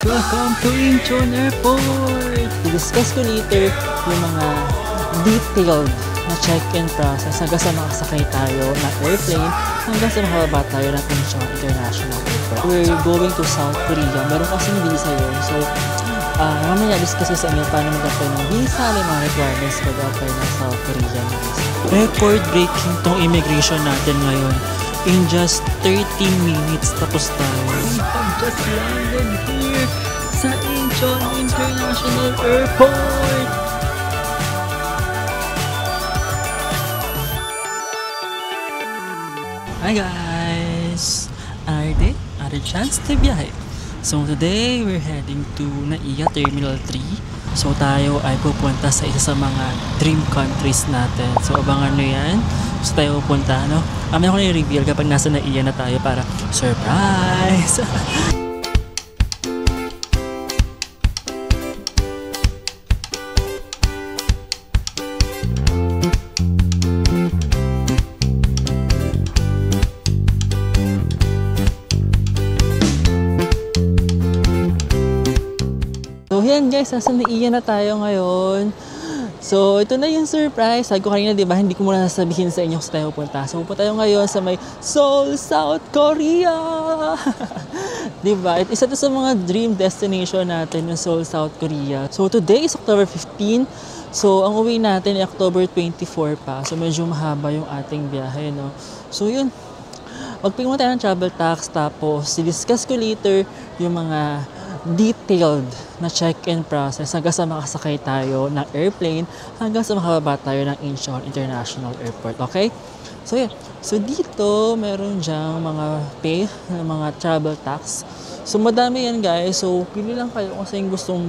Welcome to Incheon Airport! I-discuss ko later yung mga detailed na check-in process hanggang sa makasakay tayo ng airplane hanggang sa makababa tayo ng Incheon International Airport. We're going to South Korea. Meron kasing visa yun. So, mamaya discuss ko sa inyo paano mag-apply ng visa, may mga requirements mag-apply ng South Korean visa. Record-breaking tong immigration natin ngayon. In just 30 minutes tapos tayo. We have just landed here sa Incheon International Airport! Hi guys! Another chance to biyahe. So today we're heading to NAIA Terminal 3. So tayo ay pupunta sa isa sa mga dream countries natin. So abangan nyo yan. So tayo pupunta, no? Mamaya ko na-reveal kapag nasa NAIA na tayo para surprise! So yan guys, nasa NAIA na tayo ngayon. So ito na yung surprise. Sabi ko kanina, di ba, hindi ko muna sasabihin sa inyo kung tayo punta. So pupunta tayo ngayon sa may Seoul, South Korea. Di ba? Isa to sa mga dream destination natin, yung Seoul, South Korea. So today is October 15. So ang uwi natin ay October 24 pa. So medyo mahaba yung ating biyahe, no? So yun. Magpingin mo tayo ng travel tax, tapos i-discuss ko later yung mga detailed na check-in process hanggang sa makasakay tayo ng airplane hanggang sa makababa tayo ng Incheon International Airport. Okay? So yeah. So dito meron dyang mga pay ng mga travel tax. So madami yan guys. So pili lang kayo kung saan gustong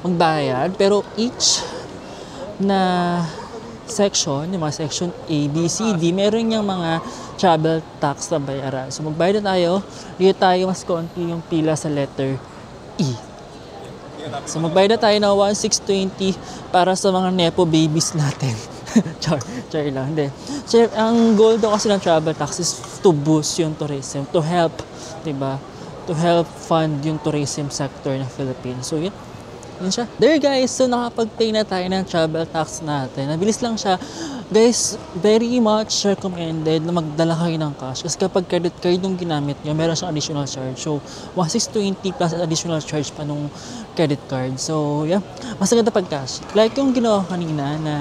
magbayad. Pero each na section, yung mga section A, B, C, D, meron yung mga travel tax na bayaran. So magbayad na tayo. Dito tayo mas konti yung pila sa letter E. So magbayad na tayo na 1,620 para sa mga nepo babies natin. char lang. Hindi. So, ang goal daw kasi ng travel tax is to boost yung tourism, to help, diba? To help fund yung tourism sector ng Philippines. So yun. Yun siya. There guys, so nakapag-pay na tayo ng travel tax natin. Nabilis lang siya. Guys, very much recommended na magdala kayo ng cash. Kasi kapag credit card yung ginamit nyo, meron siyang additional charge. So, 1,620 plus additional charge pa nung credit card. So, yeah. Mas maganda pag cash. Like yung ginawa kanina na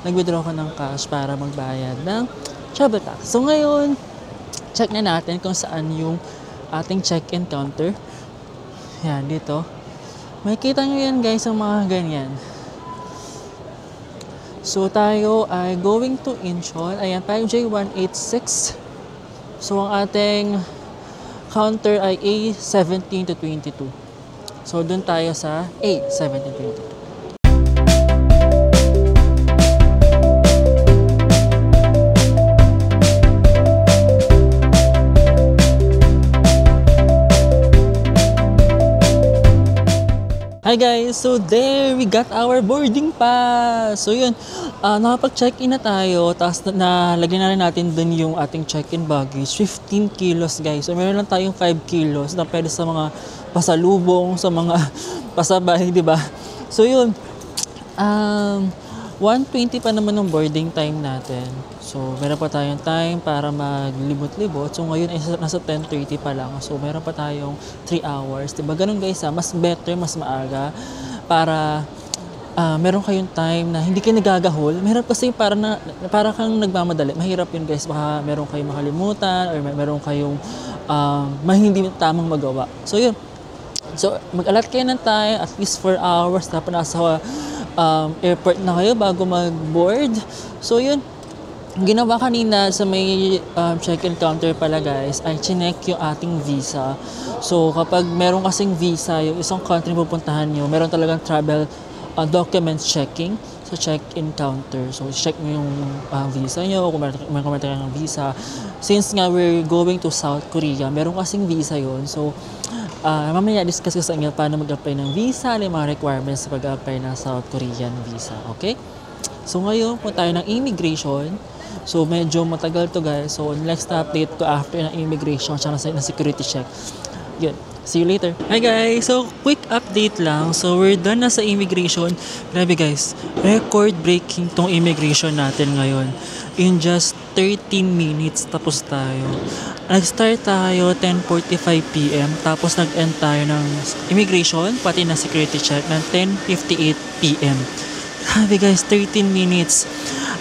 nag-withdraw ka ng cash para magbayad ng travel tax. So, ngayon, check na natin kung saan yung ating check-in counter. Yan, dito. Makikita nyo yan guys, ang mga ganyan. So tayo ay going to Incheon. Ayan, 5J186. So ang ating counter ay A17 to 22. So dun tayo sa A17 to 22. Hi guys! So there, we got our boarding pass! So yun, nakapag-check-in na tayo, tapos nalagyan na rin natin dun yung ating check-in baggage. 15 kilos guys. So meron lang tayong 5 kilos na pwede sa mga pasalubong, sa mga pasabay, di ba? So yun, 1:20 pa naman yung boarding time natin. So meron pa tayong time para maglibot-libot. So ngayon ay nasa 10:30 pa lang. So meron pa tayong 3 hours. Diba? Ganun guys, mas better, mas maaga para meron kayong time na hindi kayo nagagahol. Mahirap kasi para kang nagmamadali. Mahirap yun guys. Baka meron kayong makalimutan or meron kayong hindi tamang magawa. So yun. So mag-alat kayo ng time, at least 4 hours. Tapos nasa airport na kayo bago mag-board. So yun. Ginawa kanina sa may check-in counter pala guys, ay chinek yung ating visa. So kapag meron kasing visa, yung isang country pupuntahan nyo, meron talagang travel documents checking sa check-in counter. So check nyo yung visa nyo, kung meron ng visa. Since nga we're going to South Korea, meron kasing visa yon. So mamaya discuss ko sa inyo paano mag-apply ng visa, yung mga requirements sa pag-apply ng South Korean visa. Okay? So ngayon, punta tayo ng immigration. So medyo matagal to guys. So next update ko after ng immigration at na security check. Yun. See you later. Hi guys! So, quick update lang. So, we're done na sa immigration. Grabe guys, record-breaking tong immigration natin ngayon. In just 13 minutes, tapos tayo. Nag-start tayo 10:45 PM, tapos nag-end tayo ng immigration, pati na security check ng 10:58 PM. Grabe guys, 13 minutes.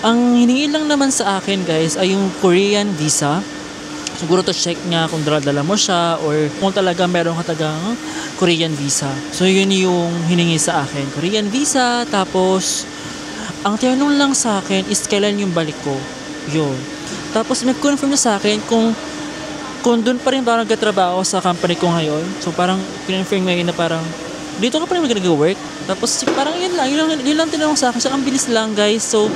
Ang hiningi lang naman sa akin guys ay yung Korean visa. Siguro to check nga kung dala mo siya or kung talaga meron ka tagang Korean visa. So yun yung hiningi sa akin, Korean visa. Tapos ang tinanong lang sa akin is kailan yung balik ko. Yun. Tapos nag-confirm na sa akin kung doon pa rin parang nagtatrabaho sa company ko ngayon. So parang pinconfirm ngayon na parang dito ka pa rin mag-work. Tapos parang yun lang tinanong sa akin. So ang bilis lang guys. So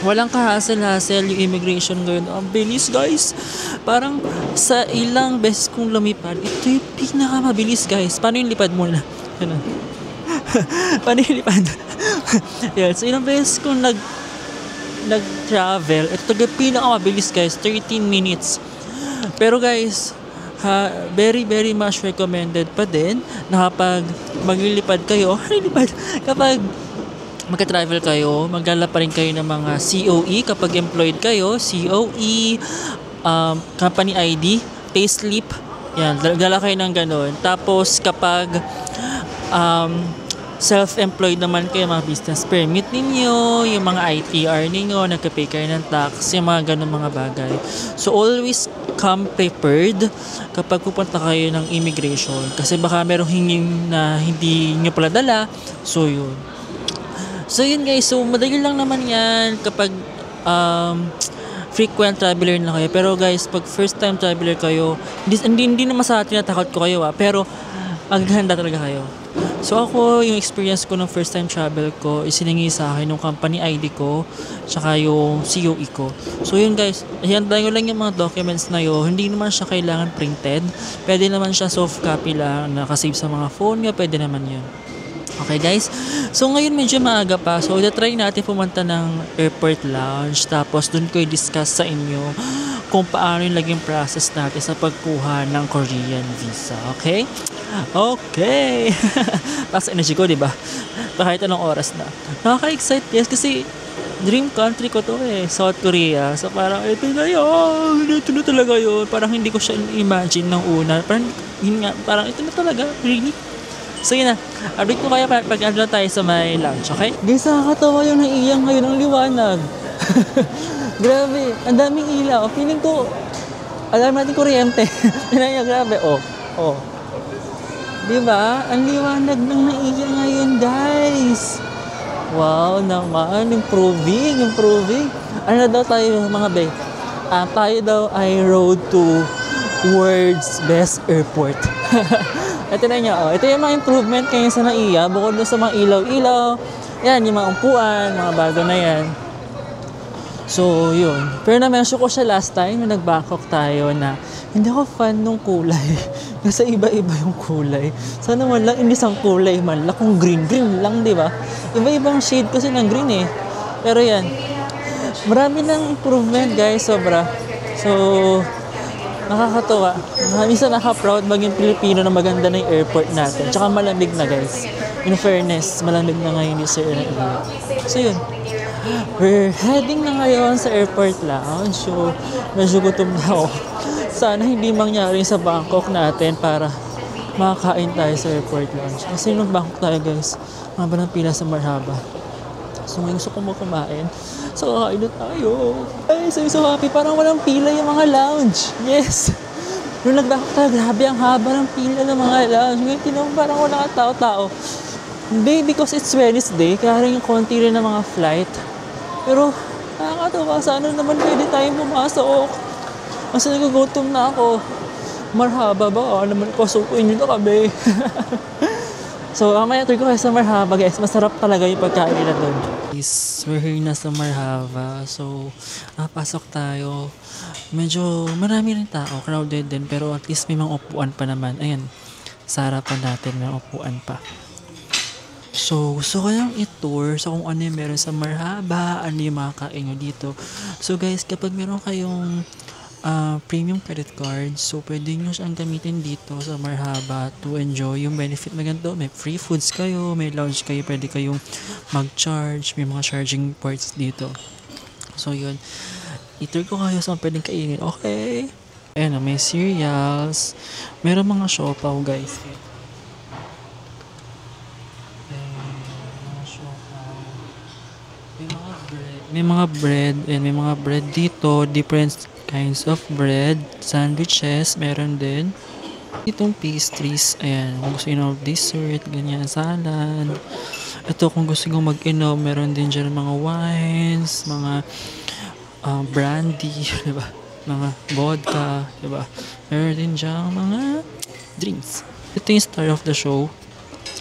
walang ka-hassle-hassle yung immigration ngayon. Ang bilis guys. Parang sa ilang beses kong lumipad, ito yung pinakamabilis guys. Paano yung lipad muna? Ano? Paano yung lipad? Yan. So ilang beses kong nag-travel, ito talaga pinakamabilis guys. 13 minutes. Pero guys, very very much recommended pa din na kapag maglilipad kayo, kapag magka-travel kayo, maglala pa rin kayo ng mga COE kapag employed kayo, COE, company ID, payslip, yan, dala kayo ng ganun. Tapos kapag self-employed naman kayo, mga business permit ninyo, yung mga ITR ninyo, nagka-pay kayo ng tax, yung mga ganun mga bagay. So always come prepared kapag pupunta kayo ng immigration kasi baka merong hingin na hindi nyo pala dala. So yun. So yun guys, so madali lang naman yan kapag frequent traveler na kayo. Pero guys, pag first time traveler kayo, hindi naman sa atin natakot ko kayo pero maghanda talaga kayo. So ako, yung experience ko ng first time travel ko, isiningi sa akin yung company ID ko, tsaka yung COE ko. So yun guys, handa nyo lang yung mga documents na yun. Hindi naman siya kailangan printed. Pwede naman siya soft copy lang, nakasave sa mga phone nyo, pwede naman yun. Okay guys, so ngayon medyo maaga pa, so try natin pumunta ng airport lounge, tapos dun ko i-discuss sa inyo kung paano yung laging process natin sa pagkuha ng Korean visa, okay? Okay! Taas energy ko, diba? Kahit anong oras na. Nakaka-excite guys kasi dream country ko to South Korea. So parang ito na talaga yun. Parang hindi ko siya imagine ng una. Parang ito na talaga, really? So yun na, update ko kaya pag ano tayo sa may lunch, okay? Guys, nakakatawa yung naiyang ngayon ng liwanag. Grabe, ang daming ilaw. Feeling ko, alam natin kuryente. Yan, grabe, oh. Diba? Ang liwanag ng naiyang ngayon, guys. Wow naman, improving. Ano na daw tayo mga be? Tayo daw ay road to world's best airport. Ito na nyo, ito yung mga improvement kayo sa NAIA, bukod doon sa mga ilaw-ilaw, yan, yung mga umpuan, mga bago na yan. So, yun. Pero na-mention ko siya last time, yung nag-Bangkok tayo na hindi ako fan nung kulay. Kasi iba-iba yung kulay. Sana man lang inisang kulay man lang, kung green lang, di ba? Iba-ibang shade kasi ng green Pero yan, marami ng improvement guys, sobra. So, nakakatuwa. Minsan naka-proud maging Pilipino na maganda na yung airport natin. Tsaka malamig na guys. In fairness, malamig na ngayon yung Sir Ian. So yun. We're heading na ngayon sa airport lounge. So medyo gutom na ako. Sana hindi mangyari sa Bangkok natin para makakain tayo sa airport lounge. Kasi nung Bangkok tayo guys, mahaba ng pila sa Marhaba. So ngayon gusto ko kumain. So kakain na tayo. Ay, so happy. Parang walang pila yung mga lounge. Yes. Nung nag-Bangkok tayo, grabe ang haba ng pila ng mga lounge. Ngayon tinawag parang wala ka tao-tao. Hindi, because it's Wednesday, kaya rin yung konti rin ng mga flight. Pero nakakatawa. Sana naman pwede tayong pumasok. Kasi nagugutom na ako. Marhaba ba? Naman pasukuin nyo na kami. So, mamaya tuloy ko kayo sa Marhaba guys. Masarap talaga yung pagkain nila doon. Guys, we're here na sa Marhaba. So, nakapasok tayo. Medyo marami rin tao. Crowded din. Pero at least may mga upuan pa naman. Ayan. Sa harapan natin may upuan pa. So, gusto ko lang i-tour sa kung ano yung meron sa Marhaba. Ano yung makakain nyo dito. So guys, kapag meron kayong premium credit card. So, pwede nyo siyang gamitin dito sa Marhaba to enjoy yung benefit na ganito. May free foods kayo, may lounge kayo, pwede kayong mag-charge, may mga charging ports dito. So, yun. Iter ko kayo sa pwedeng kainin. Okay. Ayan, may cereals. Meron mga siopaw, guys. Mga siopaw. May mga bread and may mga bread dito, different kinds of bread, sandwiches, meron din. Itong pastries, ayan, kung gusto nyo of dessert, ganyan, salad. Ito, kung gusto nyo mag-inom, meron din dyan mga wines, mga brandy, diba? Mga vodka, diba? Meron din dyan mga drinks. Ito yung star of the show.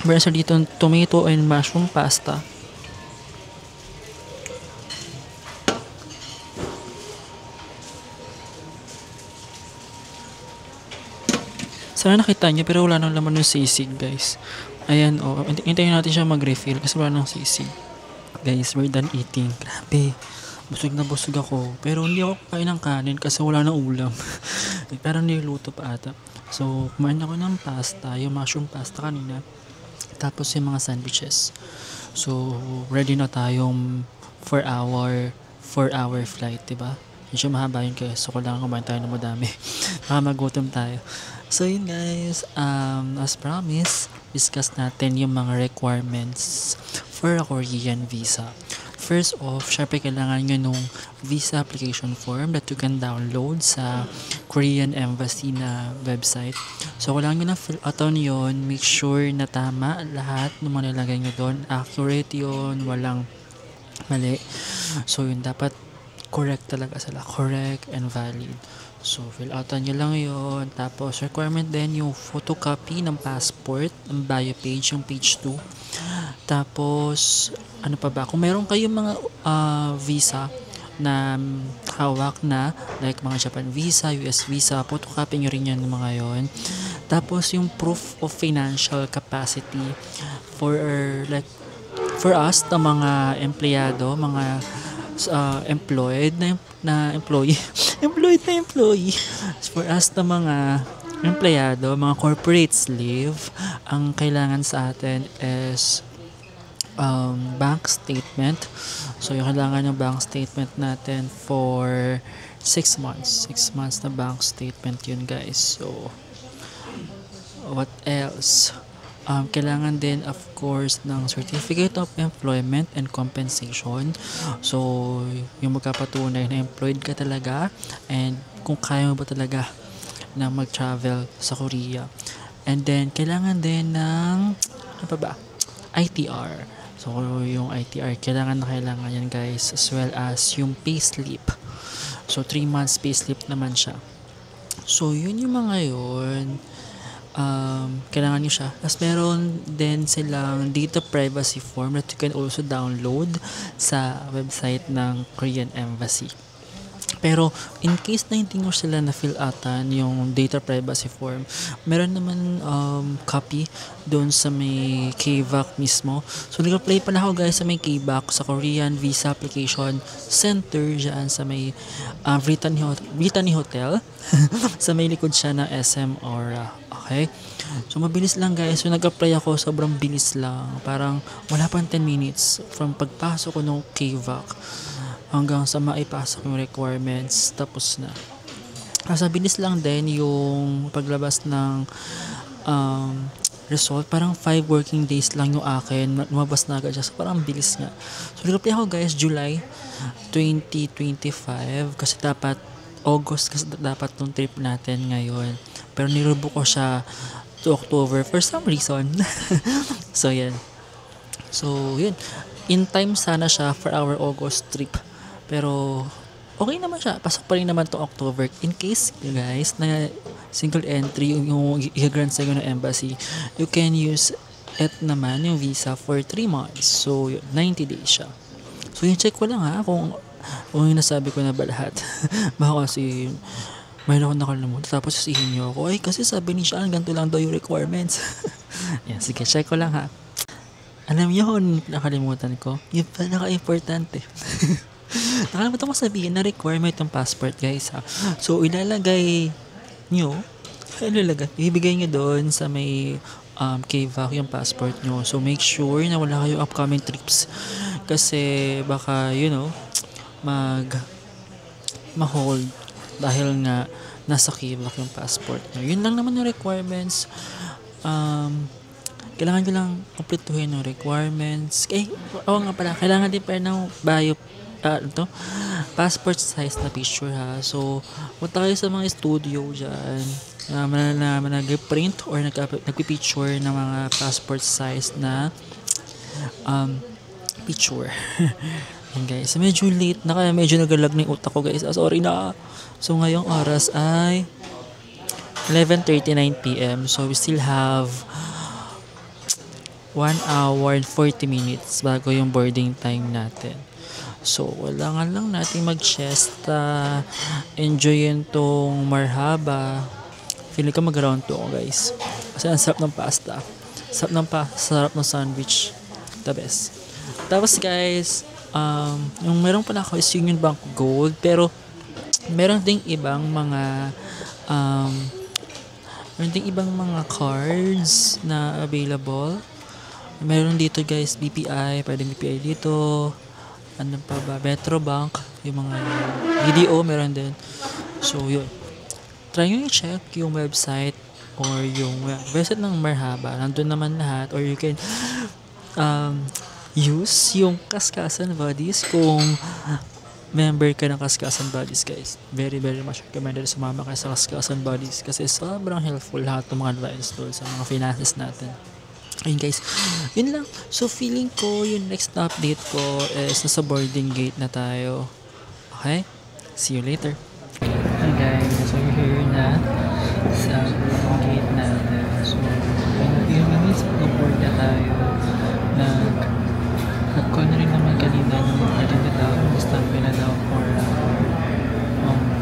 Meron sa dito tomato and mushroom pasta. Sana nakita niyo pero wala nang laman ng sisig, guys. Ayan, oh. Hintayin natin siya mag-refill kasi wala nang sisig. Guys, we're done eating. Grabe. Busog na busog ako. Pero hindi ako kain ng kanin kasi wala nang ulam. Pero niluto pa ata. So, kumain ako ng pasta, yung mushroom pasta kanina. Tapos yung mga sandwiches. So, ready na tayong 4 hour flight, diba? Medyo mahaba yun kaya so kailangan kumain tayo ng madami. Baka magutom tayo. So yun guys, as promised, discuss natin yung mga requirements for a Korean visa. First off, syempre kailangan nyo nung visa application form that you can download sa Korean Embassy na website. So kailangan nyo na fill out yun, make sure na tama lahat ng mga nilagay nyo doon. Accurate yun, walang mali. So yun, dapat correct talaga sila. Correct and valid. So, fill outan nyo lang yun. Tapos, requirement din yung photocopy ng passport, ng bio page, yung page 2. Tapos, ano pa ba? Kung meron kayong mga visa na hawak na, like mga Japan visa, US visa, photocopy nyo rin yan mga yon. Tapos, yung proof of financial capacity for us, na mga empleyado, mga employed na employee employee for us na mga empleyado, mga corporate slave, ang kailangan sa atin is bank statement. So yung kailangan ng bank statement natin for 6 months na bank statement yun guys. So what else? Kailangan din of course ng certificate of employment and compensation. So, yung magkapatunay na employed ka talaga and kung kaya mo ba talaga na mag-travel sa Korea. And then, kailangan din ng ano pa ba? ITR. So, yung ITR, kailangan yan guys, as well as yung payslip. So, 3 months payslip naman siya. So, yun yung mga yun. Kailangan nyo siya. Tapos meron din silang data privacy form that you can also download sa website ng Korean Embassy. Pero in case na hindi nyo sila na fill outan yung data privacy form, meron naman copy doon sa may KVAC mismo. So nag-apply pala ako guys sa may KVAC sa Korean Visa Application Center dyan sa may Brittany Hotel sa may likod siya na SM Aura. Okay? So mabilis lang guys. So nag-apply ako, sobrang bilis lang. Parang wala pang 10 minutes from pagpasok ko ng KVAC hanggang sa maipasok yung requirements, tapos na. Kasi bilis lang din yung paglabas ng result. Parang 5 working days lang yung akin. Lumabas na agad siya. So parang bilis nga. So nag-apply ako guys, July 2025. Kasi dapat August kasi dapat nung trip natin ngayon. Pero nirubo ko siya to October for some reason. So yan. So yun. In time sana siya for our August trip. Pero okay naman siya. Pasok pa rin naman to October. In case, guys, na single entry yung i-grant sa ng embassy, you can use it naman yung visa for 3 months. So, 90 days siya. So, yung check ko lang ha kung yung nasabi ko na ba lahat. Baka kasi mayroon ako nakalimutan. Tapos sisihin niyo ako, ay kasi sabi ni Sean, ganito lang daw yung requirements. Yan, sige, check ko lang ha. Alam niyo kung nakalimutan ko, yung pinaka-importante. Nakalimutan ko sabihin na requirement ng passport, guys, ha. So, ilalagay nyo, ibibigay nyo doon sa may KVAC yung passport nyo. So, make sure na wala kayong upcoming trips. Kasi, baka, ma-hold dahil nga nasa KVAC yung passport nyo. Yun lang naman yung requirements. Kailangan nyo lang kumpletuhin yung requirements. Nga pala, kailangan din pa ng passport size na picture, ha. So, punta kayo sa mga studio dyan na nag-print or nagpipicture ng mga passport size na picture. Yan, guys. Medyo late na kaya medyo nagalag na yung utak ko, guys. Sorry na. So, ngayong oras ay 11:39 p.m. So, we still have 1 hour and 40 minutes bago yung boarding time natin. So, kailangan lang natin mag-siesta, enjoyin tong marhaba. Feeling ko mag-round 2 ako, guys. Kasi ang sarap ng pasta. Sarap ng sandwich. The best. Tapos, guys, yung meron pala ako is Union Bank Gold. Pero, meron ding ibang mga cards na available. Meron dito, guys, BPI. Pwedeng BPI dito. Ano pa ba? Metrobank. Yung mga BDO meron din. So, yun. Try nyo i-check yung website or yung website ng Marhaba. Nandun naman lahat. Or you can use yung Kaskasan Buddies kung member ka ng Kaskasan Buddies, guys. Very, very much recommended sumama kayo sa Kaskasan Buddies kasi sobrang helpful lahat ng mga advice tools sa mga finances natin. Ayun, guys, yun lang. So, feeling ko yung next update ko is nasa boarding gate na tayo. Okay? See you later. Hi, guys. So, we're here na sa boarding gate natin. So, yung minutes pag-board na tayo. Nag-call na rin naman kanina yung agenda daw. Stamp na daw for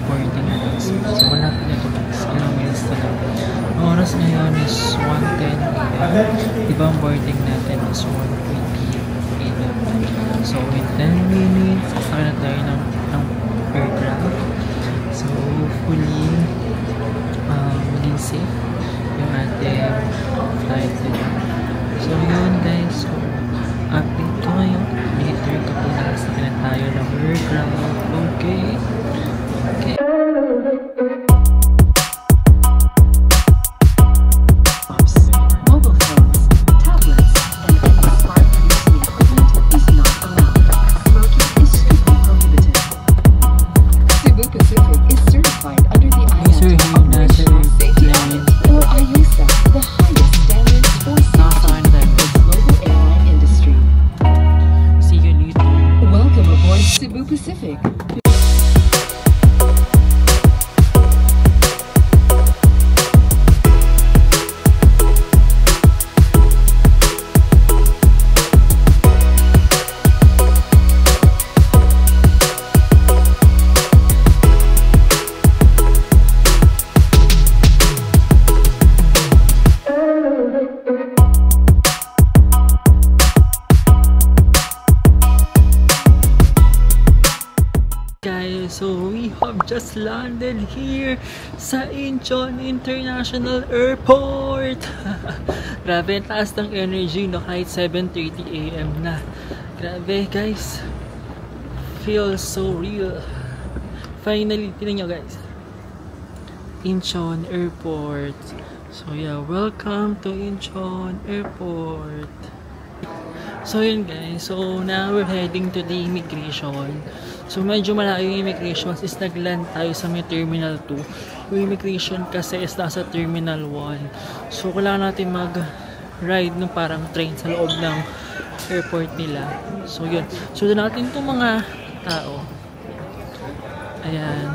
boarding announcement. So, malapit na ito, guys. Ilang minutes na lang. Ang oras ngayon is 1:10 p.m. Ibang boarding natin is 1:20 p.m. So, in 10 minutes, sasakay na tayo ng aircraft. So, hopefully, maging safe yung ating flight din. So, yun, guys. So, update ko ngayon. Later, kapag nakasakay na tayo ng aircraft. Okay? Okay. Cebu Pacific. So we have just landed here sa Incheon International Airport. Grabe, taas ng energy, no? Kahit 7:30 AM na. Grabe, guys. Feels so real. Finally, tingnan nyo, guys. Incheon Airport. So yeah, welcome to Incheon Airport. So yun, guys. So now we're heading to the immigration. So medyo malayo yung immigration is nagland tayo sa may Terminal 2. Yung immigration kasi is nasa Terminal 1. So kailangan natin mag-ride ng parang train sa loob ng airport nila. So yun. So doon natin itong mga tao. Ayan.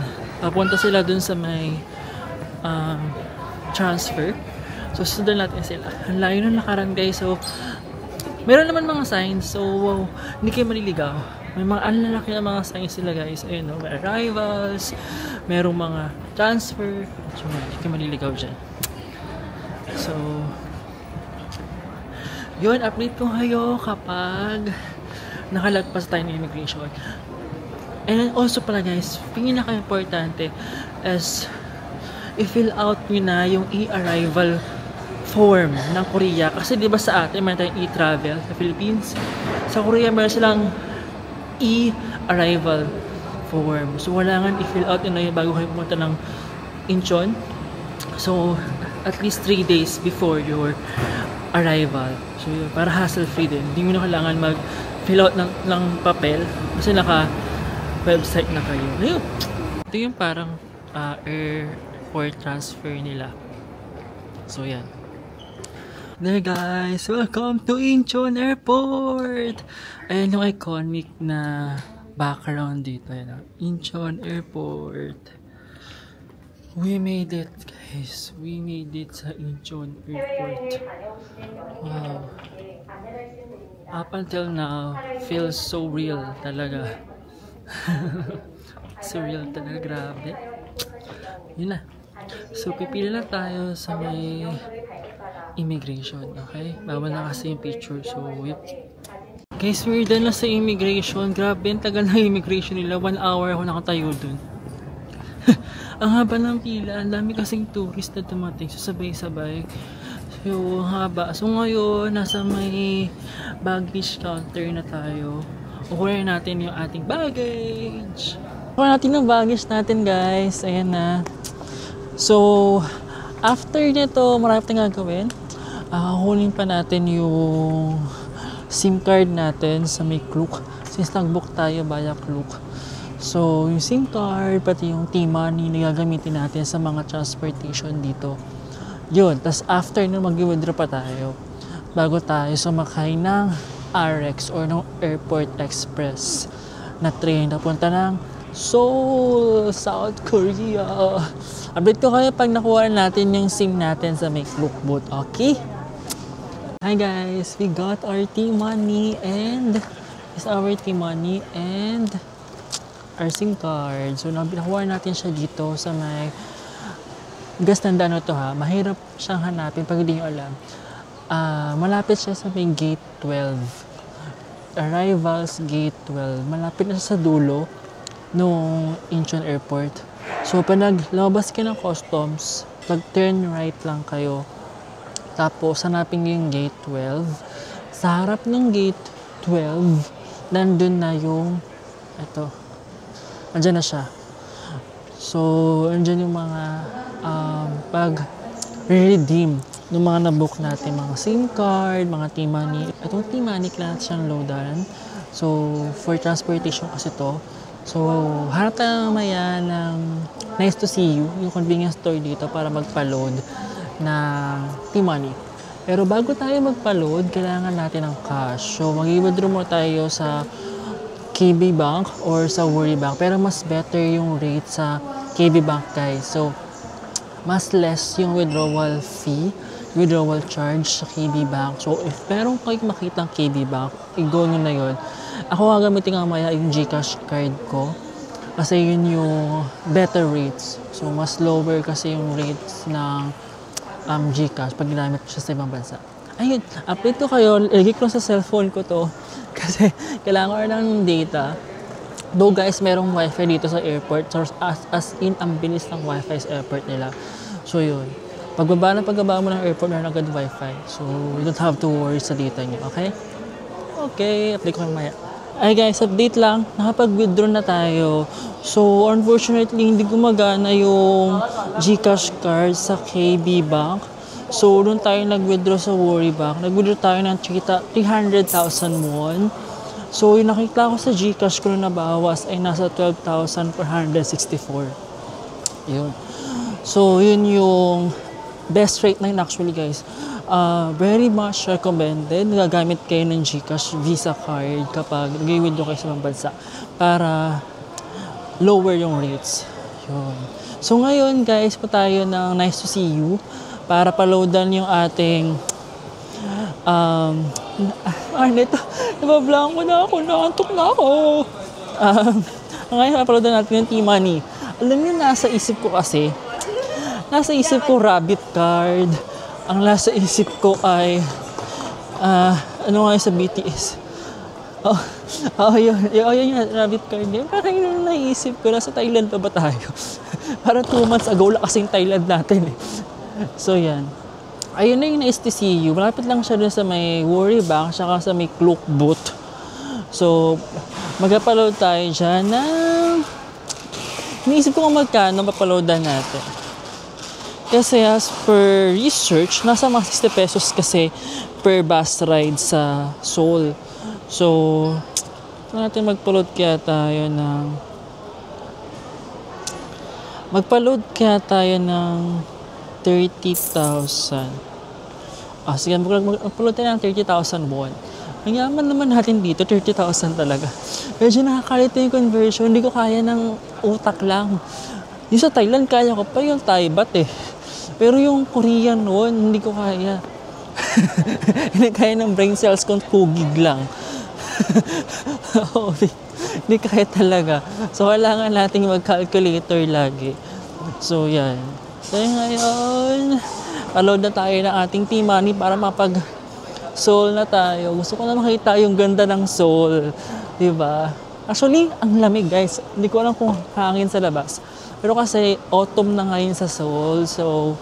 Papunta sila dun sa may transfer. So sundan natin sila. Ang layo ng lakaran, guys. So meron naman mga signs. So wow, hindi kayo maliligaw. May mga alalaki na mga signs sila, guys. Ayun, no? May arrivals, merong mga transfer. So, hindi ka maliligaw dyan. So, yun, update ko kayo kapag nakalagpas tayo ng immigration. And also pala guys, pinaka-importante is i-fill out nyo na yung e-arrival form ng Korea. Kasi di ba sa atin, meron tayong e-travel sa Philippines. Sa Korea, meron silang e-arrival form. So, wala nga i-fill out yun na yun bago kayo pumunta ng Incheon. So, at least 3 days before your arrival. So, yun, para hassle-free din. Hindi mo na kailangan mag-fill out ng papel kasi naka-website na kayo. Ayun. Ito yung parang airport transfer nila. So, yan. There guys, welcome to Incheon Airport! Ayan yung iconic na background dito. Ayan, Incheon Airport. We made it guys. We made it sa Incheon Airport. Wow. Up until now, feels so real talaga. Surreal talaga, grabe. Yun na. So, pipili lang tayo sa may immigration, okay? Bawal na kasi yung picture, so yep. Guys, we're done na sa immigration. Grabe, ang tagal na immigration nila. 1 hour ako nakatayo dun. Ang haba ng pila. Ang dami kasing tourist na dumating. So, sabay-sabay. So, haba. So, ngayon, nasa may baggage counter na tayo. Kukunin natin yung ating baggage. Kukunin natin yung baggage natin, guys. Ayan na. So, after nito, marami tayong gagawin. Kukunin pa natin yung SIM card natin sa may Klook. Since nag-book tayo via Klook. So, yung SIM card, pati yung T-Money na gagamitin natin sa mga transportation dito. Yun. Tapos after nun, mag-withdraw pa tayo. Bago tayo sumakay ng RX or ng Airport Express na train na punta ng Seoul, South Korea. Update ko kayo pag nakuha natin yung SIM natin sa may Klook booth. Okay? Hi guys, we got our T-Money and is our T-Money and our SIM card. So, nakuha natin siya dito sa may gas tanda to ha. Mahirap siyang hanapin pag hindi nyo alam. Malapit siya sa may Gate 12. Arrivals Gate 12. Malapit na siya sa dulo nung Incheon Airport. So, pag naglabas ka ng customs, pag-turn right lang kayo. Tapos, hanapin yung Gate 12. Sa harap ng Gate 12, nandun na yung, ito, andyan na siya. So, andyan yung mga, pag-redeem ng mga nabook natin, mga SIM card, mga T-Money. Itong T-Money, kailangan siyang loadan. So, for transportation kasi to. So, harap tayo mamaya ng Nice to See You, yung convenience store dito para magpa-load ng T-Money. Pero bago tayo magpa-load, kailangan natin ng cash. So, mag-i-withdraw mo tayo sa KB Bank or sa Worry Bank. Pero mas better yung rate sa KB Bank, guys. So, mas less yung withdrawal fee, withdrawal charge sa KB Bank. So, if meron kayo makitang KB Bank, i-go nyo na yun. Ako gagamitin nga maya yung GCash card ko. Kasi yun yung better rates. So, mas lower kasi yung rates ng GCash pag ginamit ko siya sa ibang bansa. Ayun, update ko kayo. Ilagay ko sa cellphone ko to. Kasi kailangan ko ng data. Though guys, merong wifi dito sa airport. So, as in, ang bilis ng wifi sa airport nila. So, yun. Pagbaba mo ng airport, meron agad wifi. So, you don't have to worry sa data nyo. Okay? Okay, update ko maya. Ay guys, update lang. Nakapag-withdraw na tayo. So, unfortunately, hindi gumagana yung GCash card sa KB Bank. So, doon tayo nag-withdraw sa Worry Bank. Nag-withdraw tayo ng 300,000 won. So, yung nakita ko sa GCash ko na nabawas ay nasa 12,464. Yun. So, yun yung best rate na yun actually guys. Very much recommended. Gagamit kayo ng GCash Visa card kapag nag-withdraw kayo sa ibang bansa para lower yung rates. Yun. So ngayon guys, pa tayo ng Nice to See You para pa-loadan yung ating nito, nabablanko na ako, nakantok na ako. Ngayon, pa-loadan natin yung T-Money. Alam niyo, nasa isip ko rabbit card. Ang nasa isip ko ay ano nga sa BTS, Oh, yun yung rabbit carnival. Parang yun naisip ko, nasa Thailand pa ba tayo? Parang 2 months ago lang kasing Thailand natin eh. So yan. Ayun na yung na-STCU. Malapit lang siya dun sa may Worry Bank, saka sa may Klook Booth. So, mag-upload tayo dyan na... Iniisip ko kung magkano mapaloadan natin. Kasi as per research, nasa mga 60 pesos kasi per bus ride sa Seoul. So, natin magpa-load kaya tayo ng... Magpa-load kaya tayo ng 30,000. Sige, magpa-load tayo ng 30,000 won. Ang yaman naman natin dito, 30,000 talaga. Medyo nakakalito yung conversion. Hindi ko kaya ng utak lang. Yung sa Thailand, kaya ko pa yung Thai baht eh. Pero yung Korean won, hindi ko kaya. Hindi kaya ng brain cells kung 2 gig lang. Hindi kaya talaga. So, kailangan nating mag-calculator lagi. So, yan. So, ngayon, upload na tayo ng ating T-Money para Seoul na tayo. Gusto ko na makita yung ganda ng Seoul. Diba? Actually, ang lamig guys. Hindi ko alam kung hangin sa labas. Pero kasi autumn na ngayon sa Seoul. So,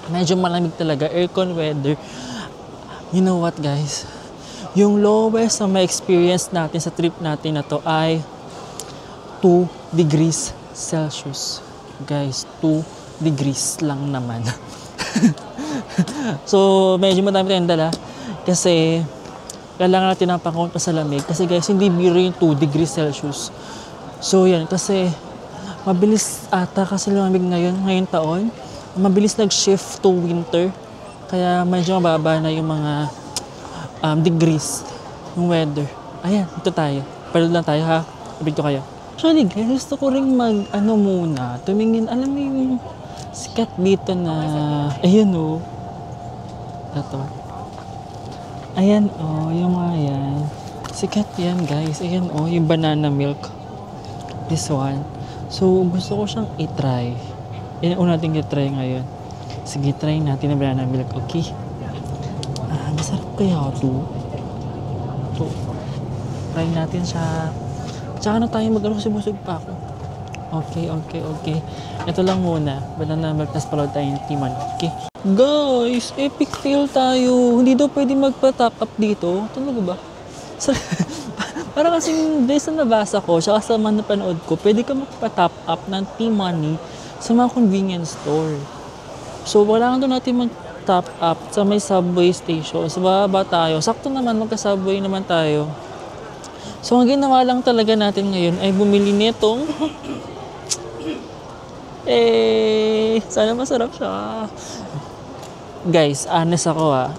medyo malamig talaga. Aircon weather. You know what guys? Yung lowest na may experience natin sa trip natin na to ay 2 degrees Celsius. Guys, 2 degrees lang naman. So, medyo madami tayong dala. Kasi, kailangan natin ng pang-count pa sa lamig. Kasi guys, hindi biro yung 2 degrees Celsius. So, yan. Kasi, mabilis ata kasi lumamig ngayong taon. Mabilis nag-shift to winter. Kaya, medyo mababa na yung mga degrees yung weather. Ayan, ito tayo. Palood lang tayo ha. Ibig ko kayo. Actually guys, gusto ko rin muna. Tumingin, alam mo yung sikat dito na, ayun o. Ito. Ayan o, yung mga yan. Sikat yan guys. Ayan o, yung banana milk. This one. So, gusto ko siyang i-try. Yan ang natin i-try ngayon. Sige, try natin ang banana milk. Okay? Masarap kaya ito. Ito. Try natin siya. Tsaka na tayo mag-ano kasi busog pa ako. Okay. Ito lang muna. Banana milk, tas palood tayo ng T-Money. Okay? Guys, epic fail tayo. Hindi daw pwede magpa-top up dito. Talaga ba? Parang kasing days na nabasa ko, tsaka sa mga napanood ko, pwede ka magpa-top up ng T-Money sa mga convenience store. So, kailangan doon natin mag-top up sa may subway station. Sa baba tayo. Sakto naman, magka-subway naman tayo. So, ang ginawa lang talaga natin ngayon ay bumili nitong sana masarap siya. Guys, honest ako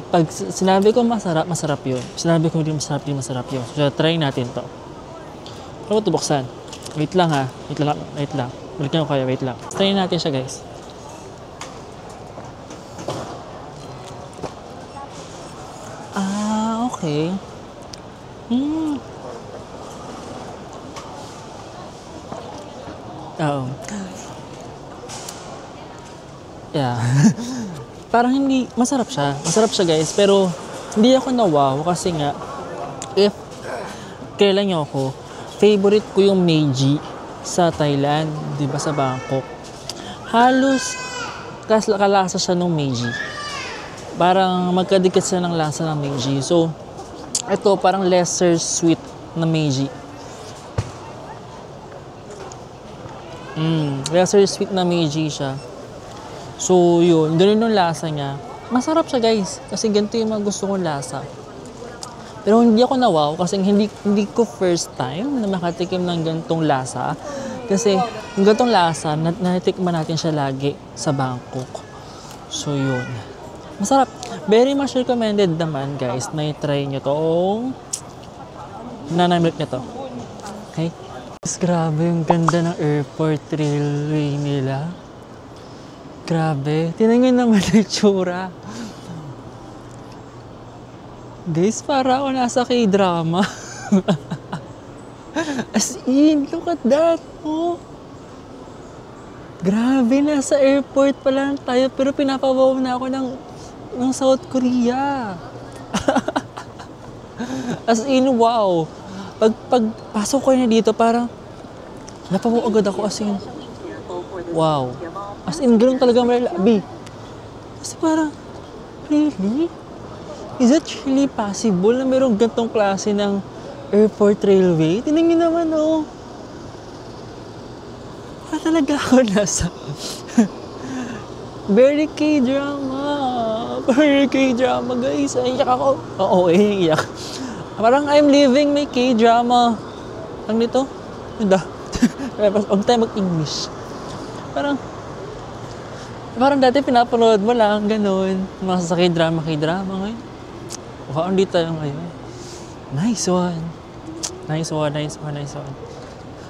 pag sinabi ko masarap, masarap yun. Sinabi ko hindi masarap, hindi masarap yun. So, try natin to. Ano ito buksan? Wait lang ha. Wait lang. Balikan ko kayo, wait lang. Try natin siya guys. Okay. Oo. Yeah. Parang hindi, masarap siya. Masarap siya guys, pero hindi ako na-wow kasi nga, if kailan niyo ako, favorite ko yung Meiji sa Thailand, di ba sa Bangkok. Halos kalasa siya ng Meiji. Parang magkadikit siya ng lasa ng Meiji. So, ito parang lesser sweet na Meiji. Lesser sweet na Meiji siya. So, yun. Ganun yung lasa niya. Masarap siya, guys. Kasi ganito yung mga gusto kong lasa. Pero hindi ako na-wow kasi hindi ko first time na makatikim ng ganitong lasa. Kasi yung ganitong lasa, natitikman natin siya lagi sa Bangkok. So, yun. Masarap. Very much recommended naman, guys, na i-try nyo tong banana milk na to. Okay? Grabe yung ganda ng airport railway nila. Grabe. Tinangin naman yung tsura. Guys, para ako nasa K-drama. As in, look at that. Oh. Grabe, nasa airport pa lang tayo. Pero pinapabaw na ako ng South Korea. As in, wow. Pagpasok ko na dito, parang napawo agad ako as in, wow. As in, ganun talaga malalabi. Kasi parang, really? Is it really possible na mayroong gantong klase ng airport railway? Tingnan niyo naman, oh. Baka talaga ako nasa very K-drama. Very K-drama, guys. Iyak ako. Oo, iyak. Parang I'm living my K-drama. Ang nito? Hindi. Huwag tayo mag-English. Parang dati pinapanood mo lang, ganun. Mga sa K-drama ngayon. Wow, hindi tayo ngayon. Nice one.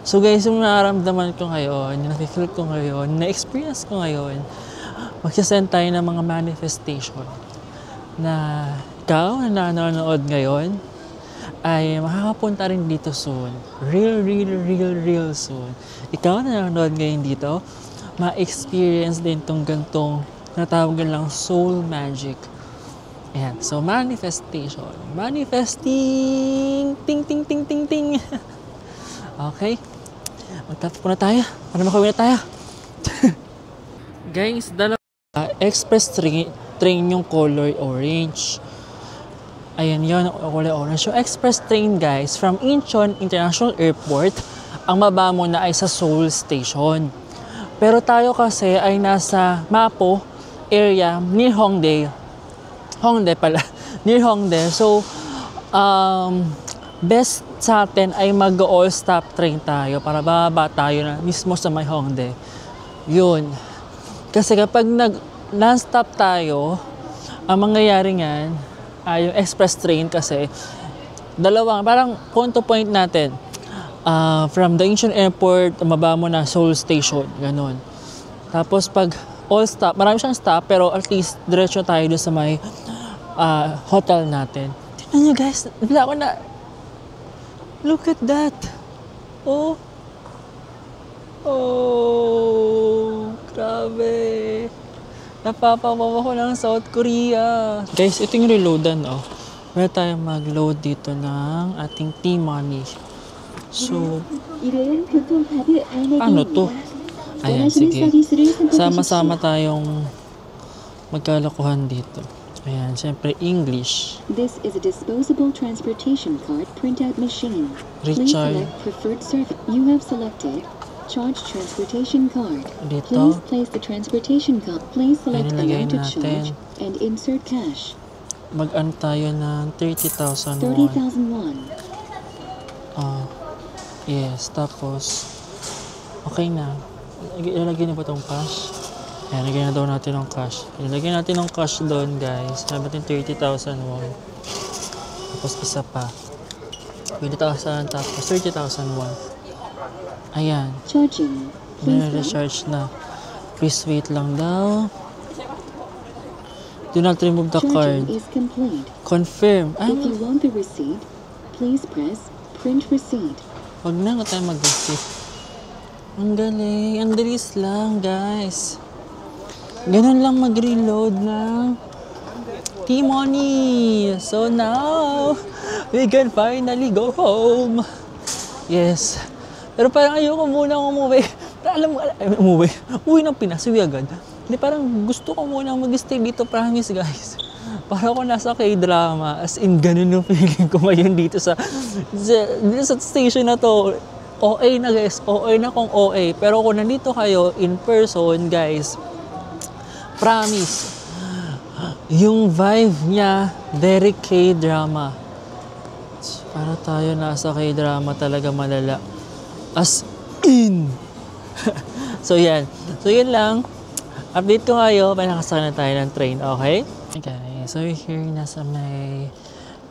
So guys, yung nararamdaman ko ngayon, yung nafe-feel ko ngayon, na-experience ko ngayon, magsasend tayo ng mga manifestation na ikaw na nanonood ngayon ay makakapunta rin dito soon. Real soon. Ikaw na nanonood ngayon dito, ma-experience din tong gantong natawagan lang soul magic. Ayan. So, manifestation. Manifesting! Ting! Okay. Magtapos na tayo. Para makawin na tayo. Guys, express train yung color orange. Ayan yun, kulay orange. So, express train, guys, from Incheon International Airport, ang baba mo na ay sa Seoul Station. Pero tayo kasi ay nasa Mapo area near Hongdae. Near Hongdae. So, best sa atin ay mag-all-stop train tayo para bababa tayo na mismo sa may Hongdae. Yun. Kasi kapag non-stop tayo, ang mangyayari niyan, yung express train kasi, parang point to point natin. From the Incheon Airport, mababa mo na Seoul Station. Ganon. Tapos pag all stop, marami siyang stop, pero at least diretso tayo doon sa may hotel natin. Tignan nyo guys, bila ako na, look at that. Oh, grabe. Napapamawa ko ng South Korea. Guys, ito yung reloadan, oh. Meron tayong mag-load dito ng ating T-Money. So, ano to? Ayan, sige. Sama-sama tayong magkalokohan dito. Ayan, syempre English. This is a disposable transportation card printout machine. Please Richard. select preferred service. You have selected charge transportation card. Dito. Please place the transportation card. Please select Nilagay amount to natin. charge and insert cash. Mag-ano tayo ng 30,000 won. 30,000 won. Yes, tapos okay na. Ilalagay na ba itong cash? Ayan, lagyan na daw natin ng cash. Ilagay natin ng cash doon, guys. Sabi natin 30,000 won. Tapos isa pa. 20,000 tapos 30,000 won. Ayan. Charging. Please wait. Na-recharge na. Please wait lang daw. Do not remove the card. Charging is complete. Confirm. If you want the receipt, please press print receipt. Wag na nga tayo mag-receipt. Ang galing. Ang dalis lang, guys. Ganun lang mag-reload ng T-Money. So now, we can finally go home. Yes. Pero parang ayoko muna umuwi. Alam mo, uwi ng Pinas, uwi agad. Hindi, parang gusto ko muna mag-stay dito, promise guys. Para ako nasa K-drama, as in ganun yung feeling ko ngayon dito sa station na to. OA na guys, OA na kung OA. Pero kung nandito kayo in person guys, promise, yung vibe niya, very K-drama. Para tayo nasa K-drama talaga malala. As in. So yan. So yun lang. Update ko kayo, may nakasakay na tayo ng train, okay? Okay, so here nasa may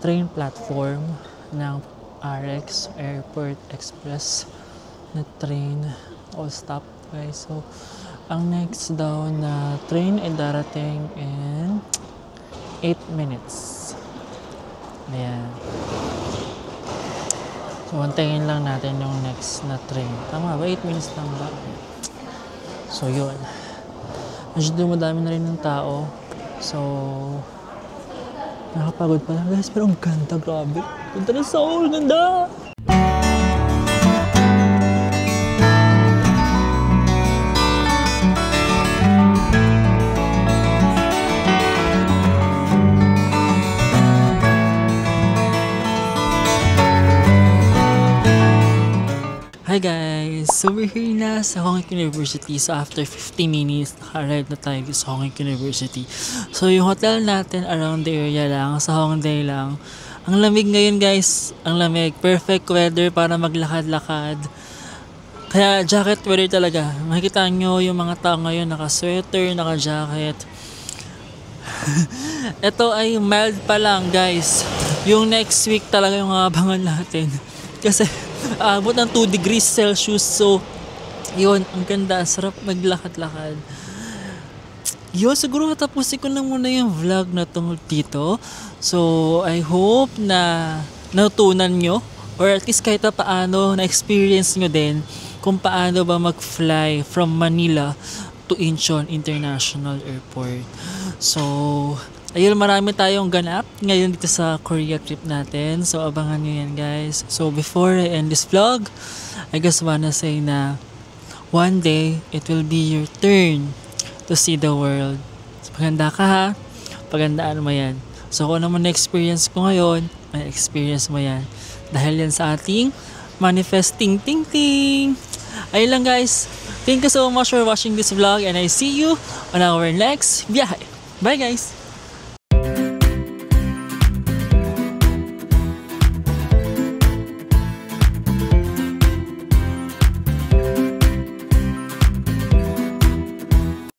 train platform ng RX Airport Express na train. All stop, guys. So, ang next daw na train ay darating in 8 minutes. Ayan. So, antayin lang natin yung next na train. Tama ba? 8 minutes lang ba? So, yun. Medyo dumadami na rin ng tao. So, Nakapagod pala guys, pero ang ganda, grabe. Ganda ng Seoul, ganda! Hi guys! So we're here na sa Hongik University. So after 50 minutes, naka-arrive na tayo sa Hongik University. So yung hotel natin around the area lang, sa Hongdae lang. Ang lamig ngayon guys, ang lamig. Perfect weather para maglakad-lakad. Kaya jacket weather talaga. Makikita nyo yung mga tao ngayon naka-sweater, naka-jacket. Ito ay mild pa lang guys. Yung next week talaga yung abangan natin. Kasi abot ng 2 degrees Celsius. So, yun, ang ganda. Sarap maglakad-lakad. Yun, siguro tapusin ko na muna yung vlog na tungkol dito. So, I hope na natutunan nyo or at least kahit na paano na-experience nyo din kung paano ba mag-fly from Manila to Incheon International Airport. So, ayun, marami tayong ganap ngayon dito sa Korea trip natin. So, abangan nyo yan guys. So, before I end this vlog, I just wanna say na one day, it will be your turn to see the world. So, paganda ka ha, pagandaan mo yan. So, kung ano man na-experience ko ngayon, may experience mo yan. Dahil yan sa ating manifesting ting-ting. Ayun lang guys. Thank you so much for watching this vlog and I see you on our next biyahe. Bye guys!